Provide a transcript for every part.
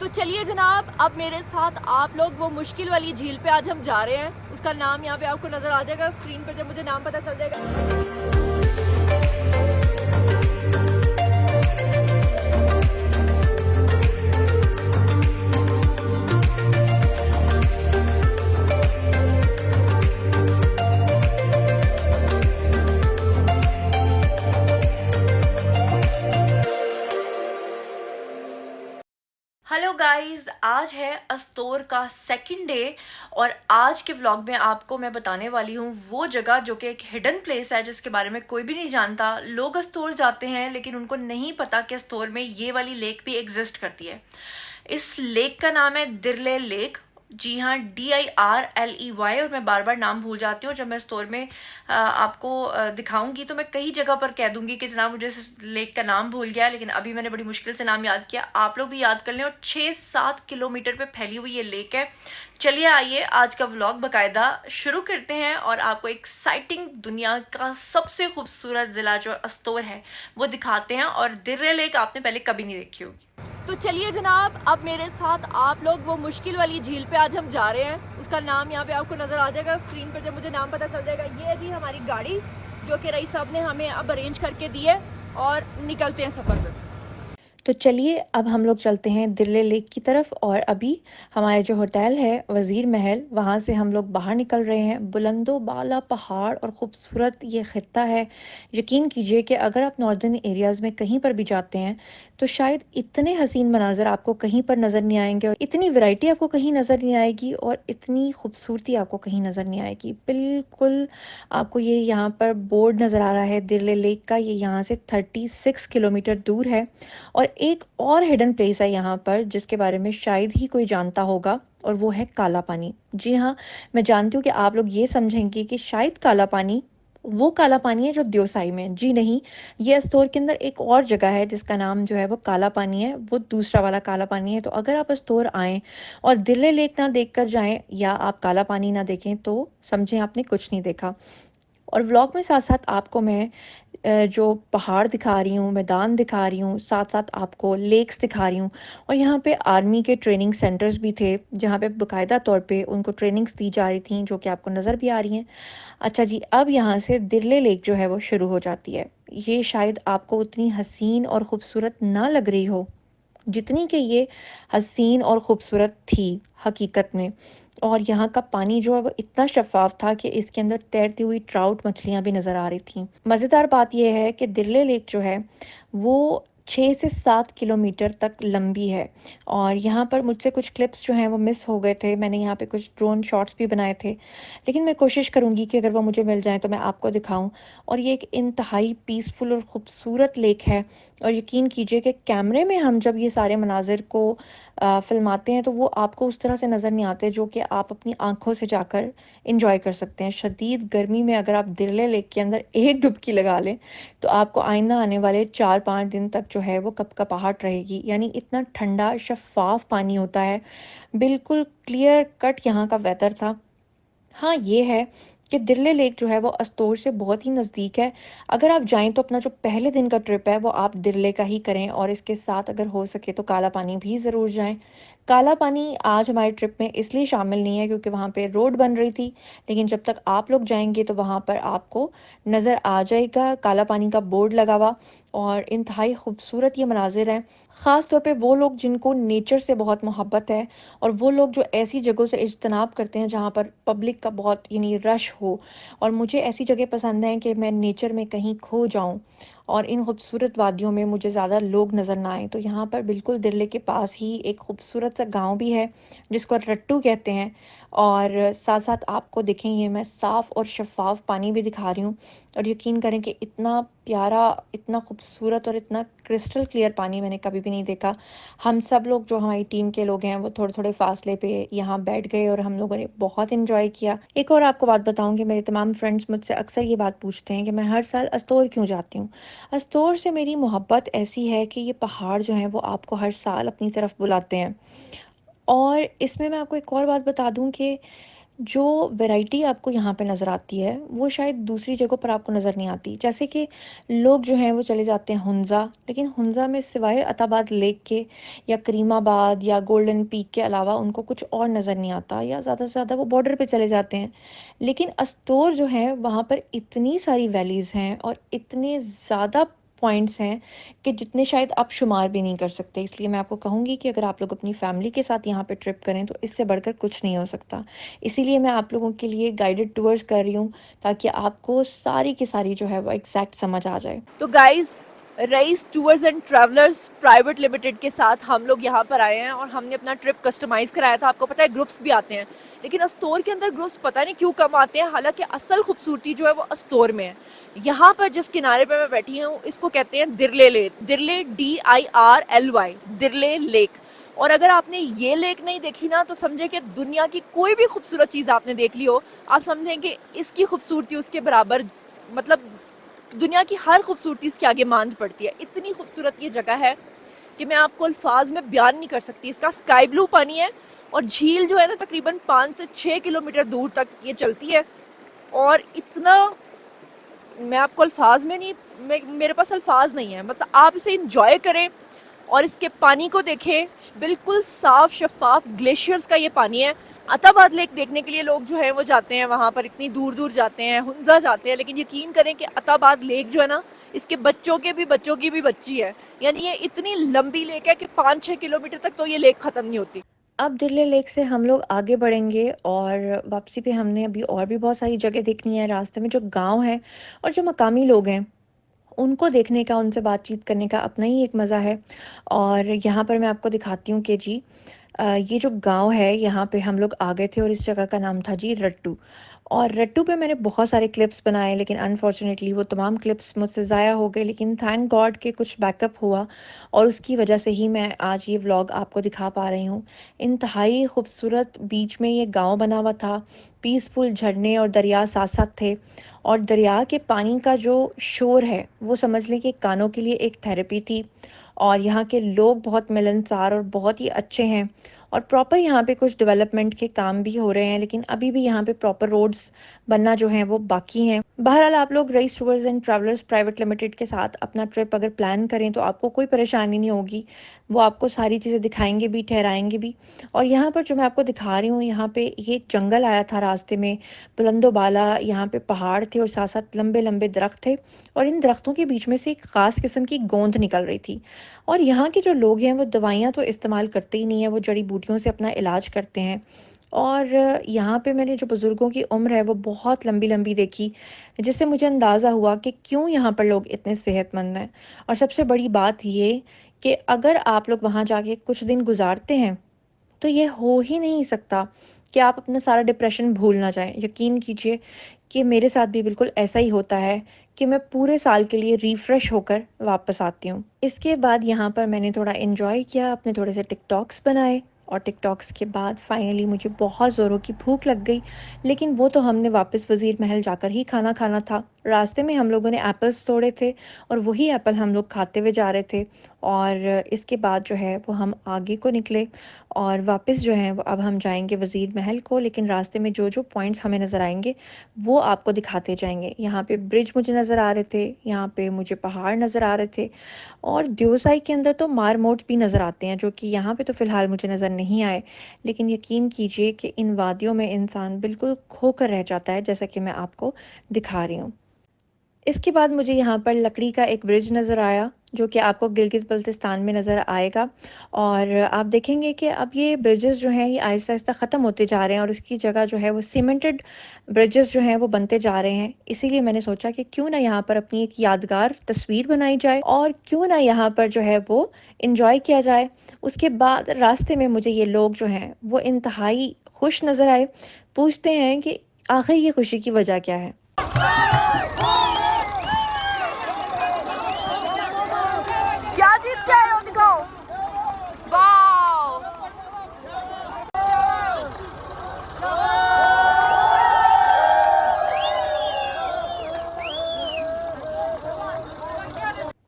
तो चलिए जनाब, अब मेरे साथ आप लोग वो मुश्किल वाली झील पे आज हम जा रहे हैं। उसका नाम यहाँ पे आपको नज़र आ जाएगा स्क्रीन पे जब मुझे नाम पता चल जाएगा। हेलो गाइस, आज है अस्तोर का सेकंड डे और आज के व्लॉग में आपको मैं बताने वाली हूँ वो जगह जो कि एक हिडन प्लेस है जिसके बारे में कोई भी नहीं जानता। लोग अस्तोर जाते हैं लेकिन उनको नहीं पता कि अस्तोर में ये वाली लेक भी एग्जिस्ट करती है। इस लेक का नाम है दिरले लेक। जी हाँ, DIRLEY। और मैं बार बार नाम भूल जाती हूँ। जब मैं स्टोर में आपको दिखाऊंगी तो मैं कई जगह पर कह दूंगी कि जनाब मुझे इस लेक का नाम भूल गया है, लेकिन अभी मैंने बड़ी मुश्किल से नाम याद किया। आप लोग भी याद कर लें। और 6-7 किलोमीटर पे फैली हुई ये लेक है। चलिए आइए आज का व्लॉग बकायदा शुरू करते हैं और आपको एक्साइटिंग दुनिया का सबसे खूबसूरत ज़िला जो अस्तोर है वो दिखाते हैं। और दिर्रे लेक आपने पहले कभी नहीं देखी होगी। तो चलिए जनाब, अब मेरे साथ आप लोग वो मुश्किल वाली झील पे आज हम जा रहे हैं। उसका नाम यहाँ पे आपको नज़र आ जाएगा स्क्रीन पर जब मुझे नाम पता चल जाएगा। ये है जी हमारी गाड़ी जो कि रईस साहब ने हमें अब अरेंज करके दी है और निकलते हैं सफ़र पर। तो चलिए अब हम लोग चलते हैं दिल्ली लेक की तरफ। और अभी हमारे जो होटल है वज़ीर महल, वहाँ से हम लोग बाहर निकल रहे हैं। बुलंदो बाला पहाड़ और ख़ूबसूरत ये ख़ित्ता है। यकीन कीजिए कि अगर आप नॉर्दर्न एरियाज़ में कहीं पर भी जाते हैं तो शायद इतने हसीन मनाज़र आपको कहीं पर नज़र नहीं आएंगे, और इतनी वैरायटी आपको कहीं नज़र नहीं आएगी, और इतनी खूबसूरती आपको कहीं नज़र नहीं आएगी। बिल्कुल आपको ये यहाँ पर बोर्ड नज़र आ रहा है दिल्ली लेक का। ये यहाँ से 36 किलोमीटर दूर है। और एक और हिडन प्लेस है यहाँ पर जिसके बारे में शायद ही कोई जानता होगा, और वो है काला पानी। जी हाँ, मैं जानती हूँ कि आप लोग ये समझेंगे कि शायद काला पानी वो काला पानी है जो देवसाई में है। जी नहीं, ये अस्तोर के अंदर एक और जगह है जिसका नाम जो है वो काला पानी है। वो दूसरा वाला काला पानी है। तो अगर आप अस्तोर आएँ और दिल्ली लेक ना देख कर जाएँ या आप काला पानी ना देखें तो समझें आपने कुछ नहीं देखा। और व्लॉग में साथ-साथ आपको मैं जो पहाड़ दिखा रही हूँ, मैदान दिखा रही हूँ, साथ-साथ आपको लेक्स दिखा रही हूँ। और यहाँ पे आर्मी के ट्रेनिंग सेंटर्स भी थे, जहाँ पे बाकायदा तौर पे उनको ट्रेनिंग्स दी जा रही थी, जो कि आपको नज़र भी आ रही हैं। अच्छा जी, अब यहाँ से दिरले लेक जो है वो शुरू हो जाती है। ये शायद आपको उतनी हसीन और खूबसूरत ना लग रही हो जितनी कि ये हसीन और खूबसूरत थी हकीकत में। और यहाँ का पानी जो है वो इतना शफ़ाफ़ था कि इसके अंदर तैरती हुई ट्राउट मछलियाँ भी नज़र आ रही थीं। मज़ेदार बात ये है कि दिरले लेक जो है वो 6 से 7 किलोमीटर तक लंबी है। और यहाँ पर मुझसे कुछ क्लिप्स जो हैं वो मिस हो गए थे। मैंने यहाँ पे कुछ ड्रोन शॉट्स भी बनाए थे, लेकिन मैं कोशिश करूँगी कि अगर वो मुझे मिल जाएँ तो मैं आपको दिखाऊँ। और ये एक इंतहाई पीसफुल और ख़ूबसूरत लेक है। और यकीन कीजिए कि कैमरे में हम जब ये सारे मनाज़िर को फ़िल्माते हैं तो वो आपको उस तरह से नज़र नहीं आते जो कि आप अपनी आँखों से जाकर एन्जॉय कर सकते हैं। शदीद गर्मी में अगर आप दिरले लेक के अंदर एक डुबकी लगा लें तो आपको आइंदा आने वाले 4-5 दिन तक जो है वो कपकपाहट रहेगी। यानी इतना ठंडा शफ़ाफ़ पानी होता है। बिल्कुल क्लियर कट यहाँ का वेदर था। हाँ, ये है कि दिरले लेक जो है वो अस्तोर से बहुत ही नज़दीक है। अगर आप जाएँ तो अपना जो पहले दिन का ट्रिप है वो आप दिरले का ही करें, और इसके साथ अगर हो सके तो काला पानी भी ज़रूर जाएँ। काला पानी आज हमारे ट्रिप में इसलिए शामिल नहीं है क्योंकि वहाँ पे रोड बन रही थी, लेकिन जब तक आप लोग जाएँगे तो वहाँ पर आपको नज़र आ जाएगा काला पानी का बोर्ड लगा हुआ। और इंतहाई खूबसूरत ये मनाज़िर हैं। ख़ास तौर पे वो लोग जिनको नेचर से बहुत मोहब्बत है, और वो लोग जो ऐसी जगहों से इज्तनाब करते हैं जहाँ पर पब्लिक का बहुत यानी रश हो। और मुझे ऐसी जगह पसंद है कि मैं नेचर में कहीं खो जाऊँ और इन खूबसूरत वादियों में मुझे ज़्यादा लोग नज़र ना आएँ। तो यहाँ पर बिल्कुल दिरले के पास ही एक खूबसूरत सा गांव भी है जिसको रट्टू कहते हैं। और साथ साथ आपको देखें ये मैं साफ़ और शफ़ाफ पानी भी दिखा रही हूँ। और यकीन करें कि इतना प्यारा, इतना खूबसूरत और इतना क्रिस्टल क्लियर पानी मैंने कभी भी नहीं देखा। हम सब लोग जो हमारी टीम के लोग हैं वो थोड़े-थोड़े फ़ासले पे यहाँ बैठ गए और हम लोगों ने बहुत एन्जॉय किया। एक और आपको बात बताऊँ कि मेरे तमाम फ्रेंड्स मुझसे अक्सर ये बात पूछते हैं कि मैं हर साल अस्तोर क्यों जाती हूँ। अस्तोर से मेरी मोहब्बत ऐसी है कि ये पहाड़ जो हैं वो आपको हर साल अपनी तरफ बुलाते हैं। और इसमें मैं आपको एक और बात बता दूँ कि जो वैरायटी आपको यहाँ पे नज़र आती है, वो शायद दूसरी जगहों पर आपको नज़र नहीं आती। जैसे कि लोग जो हैं वो चले जाते हैं हुंज़ा, लेकिन हुंज़ा में सिवाय अताबाद लेक के या करीमाबाद या गोल्डन पीक के अलावा उनको कुछ और नज़र नहीं आता, या ज़्यादा से ज़्यादा वो बॉर्डर पे चले जाते हैं। लेकिन अस्तोर जो है वहाँ पर इतनी सारी वैलीज़ हैं और इतने ज़्यादा पॉइंट्स हैं कि जितने शायद आप शुमार भी नहीं कर सकते। इसलिए मैं आपको कहूँगी कि अगर आप लोग अपनी फैमिली के साथ यहाँ पे ट्रिप करें तो इससे बढ़कर कुछ नहीं हो सकता। इसीलिए मैं आप लोगों के लिए गाइडेड टूर्स कर रही हूँ, ताकि आपको सारी की सारी जो है वो एग्जैक्ट समझ आ जाए। तो guys, Rais tours and travellers private limited के साथ हम लोग यहाँ पर आए हैं और हमने अपना ट्रिप कस्टमाइज़ कराया था। आपको पता है ग्रुप्स भी आते हैं, लेकिन अस्तोर के अंदर ग्रुप्स पता नहीं क्यों कम आते हैं, हालांकि असल खूबसूरती जो है वो अस्तोर में है। यहाँ पर जिस किनारे पे मैं बैठी हूँ इसको कहते हैं दिरले लेक, दिरले DIRLY, दिरले लेक। और अगर आपने ये लेक नहीं देखी ना तो समझे कि दुनिया की कोई भी खूबसूरत चीज़ आपने देख ली हो, आप समझें कि इसकी खूबसूरती उसके बराबर, मतलब दुनिया की हर खूबसूरती इसके आगे मांद पड़ती है। इतनी खूबसूरत ये जगह है कि मैं आपको अल्फाज में बयान नहीं कर सकती। इसका स्काई ब्लू पानी है और झील जो है ना तकरीबन 5 से 6 किलोमीटर दूर तक ये चलती है। और इतना, मैं आपको अल्फाज में नहीं, मेरे पास अल्फाज नहीं है, मतलब आप इसे इंजॉय करें और इसके पानी को देखें। बिल्कुल साफ शफाफ ग्लेशियर्स का ये पानी है। अताबाद लेक देखने के लिए लोग जो है वो जाते हैं वहाँ पर, इतनी दूर दूर जाते हैं, हुंजा जाते हैं, लेकिन यकीन करें कि अताबाद लेक जो है ना, इसके बच्चों के भी बच्चों की भी बच्ची है। यानी ये इतनी लंबी लेक है कि 5-6 किलोमीटर तक तो ये लेक ख़त्म नहीं होती। अब दिरले लेक से हम लोग आगे बढ़ेंगे और वापसी पे हमने अभी और भी बहुत सारी जगह देखनी है। रास्ते में जो गांव है और जो मकामी लोग हैं उनको देखने का, उनसे बातचीत करने का अपना ही एक मज़ा है। और यहाँ पर मैं आपको दिखाती हूँ कि जी ये जो गांव है यहाँ पे हम लोग आ गए थे और इस जगह का नाम था जी रट्टू। और रट्टू पे मैंने बहुत सारे क्लिप्स बनाए, लेकिन अनफॉर्चुनेटली वो तमाम क्लिप्स मुझसे ज़ाया हो गए, लेकिन थैंक गॉड के कुछ बैकअप हुआ और उसकी वजह से ही मैं आज ये व्लॉग आपको दिखा पा रही हूँ। इंतहाई खूबसूरत बीच में ये गांव बना हुआ था, पीसफुल झरने और दरिया साथ साथ थे। और दरिया के पानी का जो शोर है वो समझ लें कि कानों के लिए एक थेरेपी थी। और यहाँ के लोग बहुत मिलनसार और बहुत ही अच्छे हैं। और प्रॉपर यहाँ पे कुछ डेवलपमेंट के काम भी हो रहे हैं, लेकिन अभी भी यहाँ पे प्रॉपर रोड्स बनना जो है वो बाकी हैं। बहरहाल आप लोग Raees tours and travellers private limited के साथ अपना ट्रिप अगर प्लान करें तो आपको कोई परेशानी नहीं होगी। वो आपको सारी चीज़ें दिखाएंगे भी, ठहराएंगे भी। और यहाँ पर जो मैं आपको दिखा रही हूँ, यहाँ पे ये जंगल आया था रास्ते में, बुलंदो बाला यहाँ पे पहाड़ थे और साथ साथ लंबे लंबे दरख्त थे। और इन दरख्तों के बीच में से एक ख़ास किस्म की गोंद निकल रही थी। और यहाँ के जो लोग हैं वो दवाइयाँ तो इस्तेमाल करते ही नहीं है, वो जड़ी बूटियों से अपना इलाज करते हैं। और यहाँ पे मैंने जो बुज़ुर्गों की उम्र है वो बहुत लंबी लंबी देखी, जिससे मुझे अंदाज़ा हुआ कि क्यों यहाँ पर लोग इतने सेहतमंद हैं। और सबसे बड़ी बात ये कि अगर आप लोग वहाँ जाके कुछ दिन गुजारते हैं तो ये हो ही नहीं सकता कि आप अपना सारा डिप्रेशन भूल ना जाएं। यकीन कीजिए कि मेरे साथ भी बिल्कुल ऐसा ही होता है कि मैं पूरे साल के लिए रिफ़्रेश होकर वापस आती हूँ। इसके बाद यहाँ पर मैंने थोड़ा एन्जॉय किया, अपने थोड़े से टिकटॉक्स बनाए। और टिकटॉक्स के बाद फाइनली मुझे बहुत ज़ोरों की भूख लग गई, लेकिन वो तो हमने वापस वज़ीर महल जाकर ही खाना खाना था। रास्ते में हम लोगों ने एप्पल्स तोड़े थे और वही एप्पल हम लोग खाते हुए जा रहे थे। और इसके बाद जो है वो हम आगे को निकले और वापस जो है वो अब हम जाएंगे वज़ीर महल को। लेकिन रास्ते में जो जो पॉइंट्स हमें नज़र आएंगे वो आपको दिखाते जाएंगे। यहाँ पे ब्रिज मुझे नज़र आ रहे थे, यहाँ पे मुझे पहाड़ नज़र आ रहे थे और देवसाई के अंदर तो मारमोट भी नज़र आते हैं, जो कि यहाँ पे तो फ़िलहाल मुझे नज़र नहीं आए। लेकिन यकीन कीजिए कि इन वादियों में इंसान बिल्कुल खोकर रह जाता है, जैसा कि मैं आपको दिखा रही हूँ। इसके बाद मुझे यहाँ पर लकड़ी का एक ब्रिज नज़र आया, जो कि आपको गिलगित बल्तिस्तान में नज़र आएगा। और आप देखेंगे कि अब ये ब्रिजेस जो हैं ये आहिस्ता आहिस्ता ख़त्म होते जा रहे हैं और इसकी जगह जो है वो सीमेंटेड ब्रिजेस जो हैं वो बनते जा रहे हैं। इसीलिए मैंने सोचा कि क्यों ना यहाँ पर अपनी एक यादगार तस्वीर बनाई जाए और क्यों ना यहाँ पर जो है वो इंजॉय किया जाए। उसके बाद रास्ते में मुझे ये लोग जो हैं वो इंतहाई खुश नज़र आए। पूछते हैं कि आखिर ये खुशी की वजह क्या है। क्या जीत के आए हो, दिखाओ। वाओ,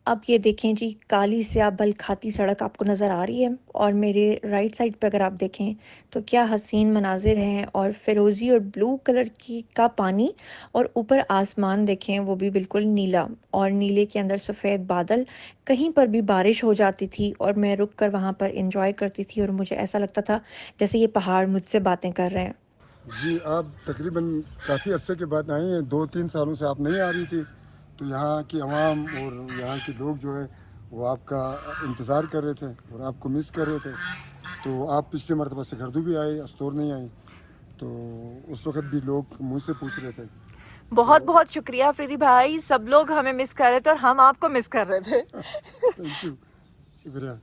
अब ये देखें जी, काली स्याह बल खाती सड़क आपको नज़र आ रही है और मेरे राइट साइड पे अगर आप देखें तो क्या हसीन मनाजिर हैं, और फ़िरोज़ी और ब्लू कलर की का पानी, और ऊपर आसमान देखें वो भी बिल्कुल नीला, और नीले के अंदर सफ़ेद बादल। कहीं पर भी बारिश हो जाती थी और मैं रुक कर वहाँ पर एंजॉय करती थी, और मुझे ऐसा लगता था जैसे ये पहाड़ मुझसे बातें कर रहे हैं। जी, आप तकरीबन काफ़ी अरसे के बाद आई हैं, 2-3 सालों से आप नहीं आ रही थी। तो यहाँ की आवाम और यहाँ के लोग जो है वो आपका इंतज़ार कर रहे थे और आपको मिस कर रहे थे। तो आप पिछली मरतबा सिखरदू भी आए, अस्तोर नहीं आई। तो उस वक़्त भी लोग मुझसे पूछ रहे थे। बहुत तो बहुत शुक्रिया अफरीदी भाई, सब लोग हमें मिस कर रहे थे और हम आपको मिस कर रहे थे। थैंक यू, शुक्रिया।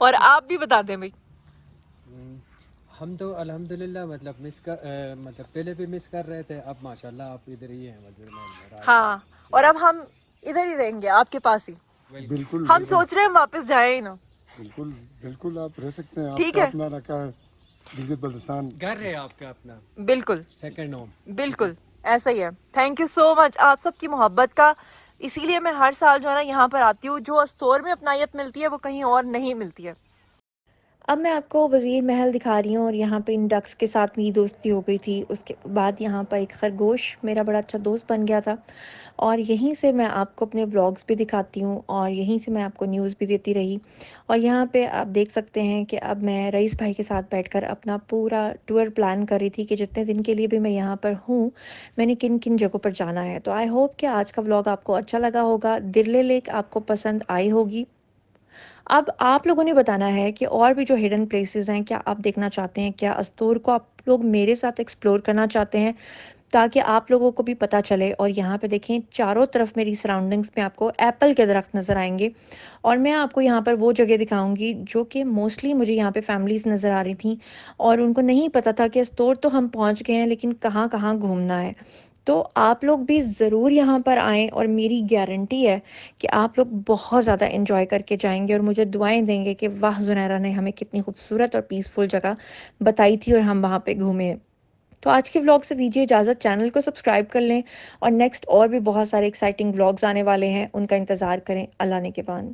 और आप भी बता दें भाई। हम तो अल्हम्दुलिल्लाह मतलब मतलब पहले भी मिस कर रहे थे, अब माशाल्लाह आप इधर ही हैं मस्जिद में हाँ, और अब हम इधर ही रहेंगे आपके पास ही। बिल्कुल, हम बिल्कुल, सोच रहे हैं हम वापस जाए ही ना। बिल्कुल, बिल्कुल आप रह सकते हैं। ठीक आपका है, अपना इलाका है, गिलगित बल्तिस्तान। घर है आपका अपना बिल्कुल सेकंड होम। बिल्कुल, ऐसा ही है। थैंक यू सो मच आप सबकी मोहब्बत का। इसीलिए मैं हर साल जो है ना यहाँ पर आती हूँ। जो अस्तोर में अपनायत मिलती है वो कहीं और नहीं मिलती है। अब मैं आपको वज़ीर महल दिखा रही हूँ, और यहाँ पे इन डक्स के साथ मेरी दोस्ती हो गई थी। उसके बाद यहाँ पर एक खरगोश मेरा बड़ा अच्छा दोस्त बन गया था, और यहीं से मैं आपको अपने व्लॉग्स भी दिखाती हूँ, और यहीं से मैं आपको न्यूज़ भी देती रही। और यहाँ पे आप देख सकते हैं कि अब मैं रईस भाई के साथ बैठकर अपना पूरा टूर प्लान कर रही थी कि जितने दिन के लिए भी मैं यहाँ पर हूँ, मैंने किन-किन जगहों पर जाना है। तो आई होप कि आज का व्लॉग आपको अच्छा लगा होगा, दिरले लेक आपको पसंद आई होगी। अब आप लोगों ने बताना है कि और भी जो हिडन प्लेसेस हैं, क्या आप देखना चाहते हैं? क्या अस्तूर को आप लोग मेरे साथ एक्सप्लोर करना चाहते हैं? ताकि आप लोगों को भी पता चले। और यहाँ पे देखें, चारों तरफ मेरी सराउंडिंग्स में आपको एप्पल के दरख्त नज़र आएँगे, और मैं आपको यहाँ पर वो जगह दिखाऊँगी जो कि मोस्टली मुझे यहाँ पे फैमिलीज़ नज़र आ रही थीं, और उनको नहीं पता था कि अस्तोर तो हम पहुँच गए हैं, लेकिन कहाँ-कहाँ घूमना है। तो आप लोग भी ज़रूर यहाँ पर आएँ, और मेरी गारंटी है कि आप लोग बहुत ज़्यादा एन्जॉय करके जाएँगे, और मुझे दुआएँ देंगे कि वाह! ज़ुनैरा ने हमें कितनी खूबसूरत और पीसफुल जगह बताई थी और हम वहाँ पे घूमे। तो आज के व्लॉग से दीजिए इजाज़त, चैनल को सब्सक्राइब कर लें, और नेक्स्ट और भी बहुत सारे एक्साइटिंग व्लॉग्स आने वाले हैं, उनका इंतज़ार करें। अल्लाह ने के बाद।